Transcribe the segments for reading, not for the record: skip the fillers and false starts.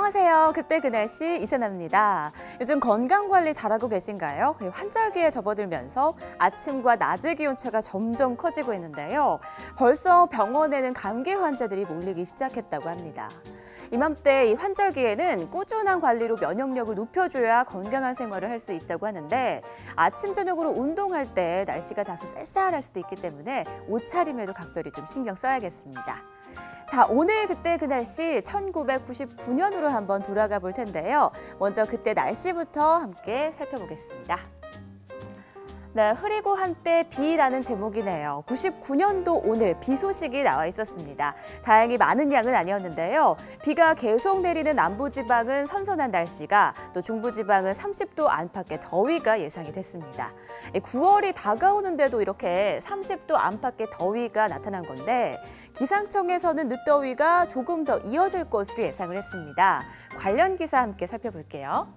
안녕하세요. 그때 그 날씨 이세나입니다. 요즘 건강관리 잘하고 계신가요? 환절기에 접어들면서 아침과 낮의 기온차가 점점 커지고 있는데요. 벌써 병원에는 감기 환자들이 몰리기 시작했다고 합니다. 이맘때 이 환절기에는 꾸준한 관리로 면역력을 높여줘야 건강한 생활을 할 수 있다고 하는데 아침, 저녁으로 운동할 때 날씨가 다소 쌀쌀할 수도 있기 때문에 옷차림에도 각별히 좀 신경 써야겠습니다. 자, 오늘 그때 그 날씨 1999년으로 한번 돌아가 볼 텐데요. 먼저 그때 날씨부터 함께 살펴보겠습니다. 네, 흐리고 한때 비라는 제목이네요. 99년도 오늘 비 소식이 나와 있었습니다. 다행히 많은 양은 아니었는데요. 비가 계속 내리는 남부지방은 선선한 날씨가, 또 중부지방은 30도 안팎의 더위가 예상이 됐습니다. 9월이 다가오는데도 이렇게 30도 안팎의 더위가 나타난 건데 기상청에서는 늦더위가 조금 더 이어질 것으로 예상을 했습니다. 관련 기사 함께 살펴볼게요.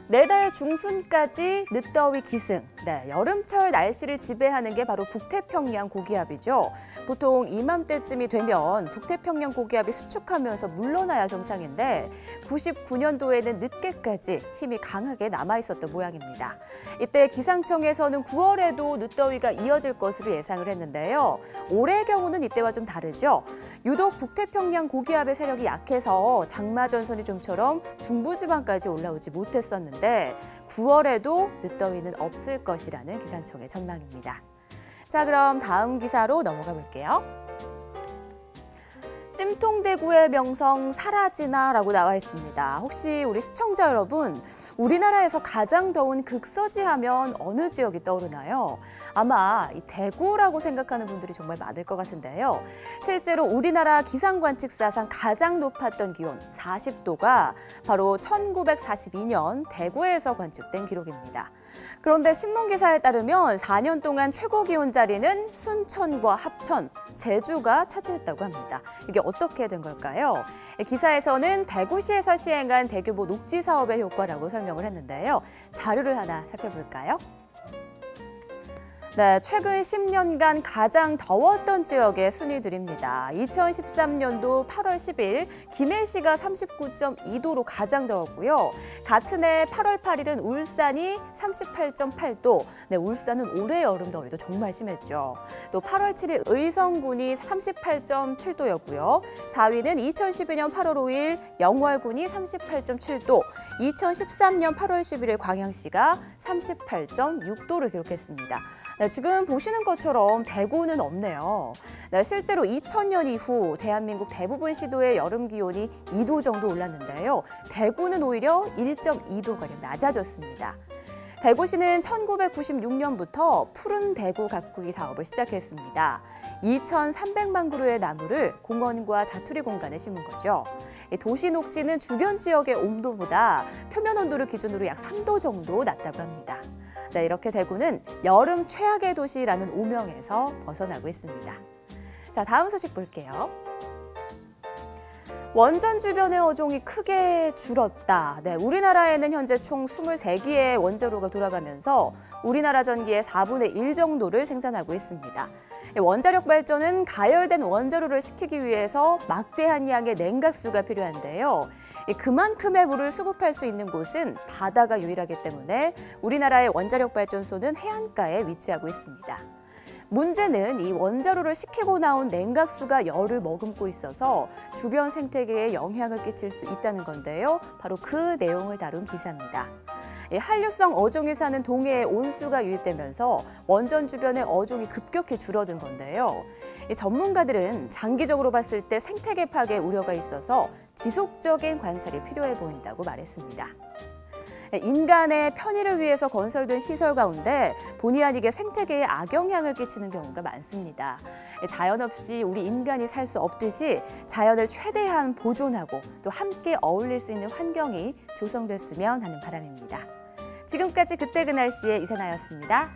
내달 중순까지 늦더위 기승. 네, 여름철 날씨를 지배하는 게 바로 북태평양 고기압이죠. 보통 이맘때쯤이 되면 북태평양 고기압이 수축하면서 물러나야 정상인데 99년도에는 늦게까지 힘이 강하게 남아있었던 모양입니다. 이때 기상청에서는 9월에도 늦더위가 이어질 것으로 예상을 했는데요. 올해의 경우는 이때와 좀 다르죠. 유독 북태평양 고기압의 세력이 약해서 장마 전선이 좀처럼 중부지방까지 올라오지 못했었는데 9월에도 늦더위는 없을 것이라는 기상청의 전망입니다. 자, 그럼 다음 기사로 넘어가 볼게요. 찜통대구의 명성 사라지나라고 나와 있습니다. 혹시 우리 시청자 여러분, 우리나라에서 가장 더운 극서지 하면 어느 지역이 떠오르나요? 아마 이 대구라고 생각하는 분들이 정말 많을 것 같은데요. 실제로 우리나라 기상관측사상 가장 높았던 기온 40도가 바로 1942년 대구에서 관측된 기록입니다. 그런데 신문기사에 따르면 4년 동안 최고 기온 자리는 순천과 합천, 제주가 차지했다고 합니다. 이게 어떻게 된 걸까요? 기사에서는 대구시에서 시행한 대규모 녹지 사업의 효과라고 설명을 했는데요. 자료를 하나 살펴볼까요? 네, 최근 10년간 가장 더웠던 지역의 순위들입니다. 2013년도 8월 10일 김해시가 39.2도로 가장 더웠고요. 같은 해 8월 8일은 울산이 38.8도. 네, 울산은 올해 여름 더위도 정말 심했죠. 또 8월 7일 의성군이 38.7도였고요. 4위는 2012년 8월 5일 영월군이 38.7도. 2013년 8월 11일 광양시가 38.6도를 기록했습니다. 네, 지금 보시는 것처럼 대구는 없네요. 네, 실제로 2000년 이후 대한민국 대부분 시도의 여름 기온이 2도 정도 올랐는데요. 대구는 오히려 1.2도가량 낮아졌습니다. 대구시는 1996년부터 푸른 대구 가꾸기 사업을 시작했습니다. 2,300만 그루의 나무를 공원과 자투리 공간에 심은 거죠. 도시 녹지는 주변 지역의 온도보다 표면 온도를 기준으로 약 3도 정도 낮다고 합니다. 네, 이렇게 대구는 여름 최악의 도시라는 오명에서 벗어나고 있습니다. 자, 다음 소식 볼게요. 원전 주변의 어종이 크게 줄었다. 네, 우리나라에는 현재 총 23개의 원자로가 돌아가면서 우리나라 전기의 4분의 1 정도를 생산하고 있습니다. 원자력 발전은 가열된 원자로를 식히기 위해서 막대한 양의 냉각수가 필요한데요. 그만큼의 물을 수급할 수 있는 곳은 바다가 유일하기 때문에 우리나라의 원자력 발전소는 해안가에 위치하고 있습니다. 문제는 이 원자로를 식히고 나온 냉각수가 열을 머금고 있어서 주변 생태계에 영향을 끼칠 수 있다는 건데요. 바로 그 내용을 다룬 기사입니다. 한류성 어종이 사는 동해에 온수가 유입되면서 원전 주변의 어종이 급격히 줄어든 건데요. 전문가들은 장기적으로 봤을 때 생태계 파괴 우려가 있어서 지속적인 관찰이 필요해 보인다고 말했습니다. 인간의 편의를 위해서 건설된 시설 가운데 본의 아니게 생태계에 악영향을 끼치는 경우가 많습니다. 자연 없이 우리 인간이 살 수 없듯이 자연을 최대한 보존하고 또 함께 어울릴 수 있는 환경이 조성됐으면 하는 바람입니다. 지금까지 그때 그 날씨의 이세나였습니다.